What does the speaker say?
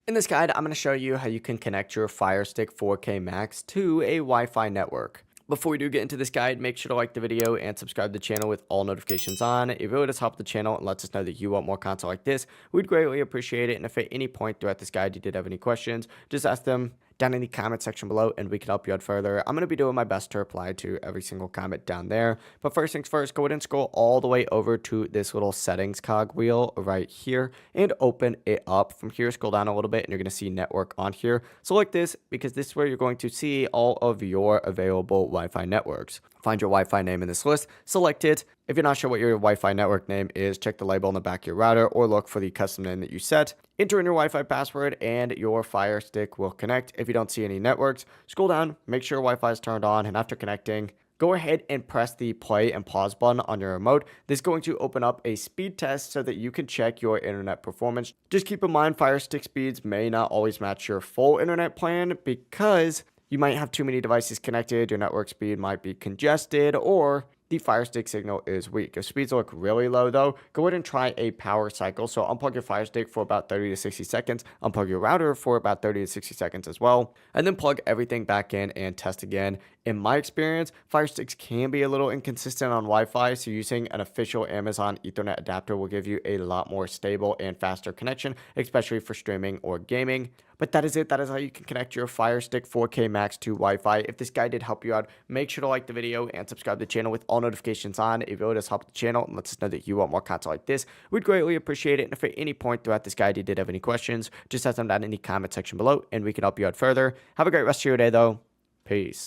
In this guide, I'm going to show you how you can connect your FireStick 4K Max to a Wi-Fi network. Before we do get into this guide, make sure to like the video and subscribe to the channel with all notifications on. It really does help the channel and lets us know that you want more content like this. We'd greatly appreciate it. And if at any point throughout this guide you did have any questions, just ask them down in the comment section below and we can help you out further. I'm going to be doing my best to reply to every single comment down there. But first things first, go ahead and scroll all the way over to this little settings cogwheel right here and open it up. From here, scroll down a little bit and you're going to see network on here. Select this because this is where you're going to see all of your available Wi-Fi networks. Find your Wi-Fi name in this list, select it. If you're not sure what your Wi-Fi network name is, check the label on the back of your router or look for the custom name that you set. Enter in your Wi-Fi password and your Fire Stick will connect. If you don't see any networks, scroll down, make sure Wi-Fi is turned on, and after connecting, go ahead and press the play and pause button on your remote. This is going to open up a speed test so that you can check your internet performance. Just keep in mind, Fire Stick speeds may not always match your full internet plan because you might have too many devices connected, your network speed might be congested, or the Fire Stick signal is weak. If speeds look really low though, go ahead and try a power cycle. So unplug your Fire Stick for about 30 to 60 seconds, unplug your router for about 30 to 60 seconds as well, and then plug everything back in and test again. In my experience, Fire Sticks can be a little inconsistent on Wi-Fi, so using an official Amazon Ethernet adapter will give you a lot more stable and faster connection, especially for streaming or gaming. But that is it. That is how you can connect your Fire Stick 4K Max to Wi-Fi. If this guide did help you out, make sure to like the video and subscribe to the channel with all notifications on. It really does help the channel and lets us know that you want more content like this. We'd greatly appreciate it. And if at any point throughout this guide you did have any questions, just ask them down in the comment section below and we can help you out further. Have a great rest of your day though. Peace.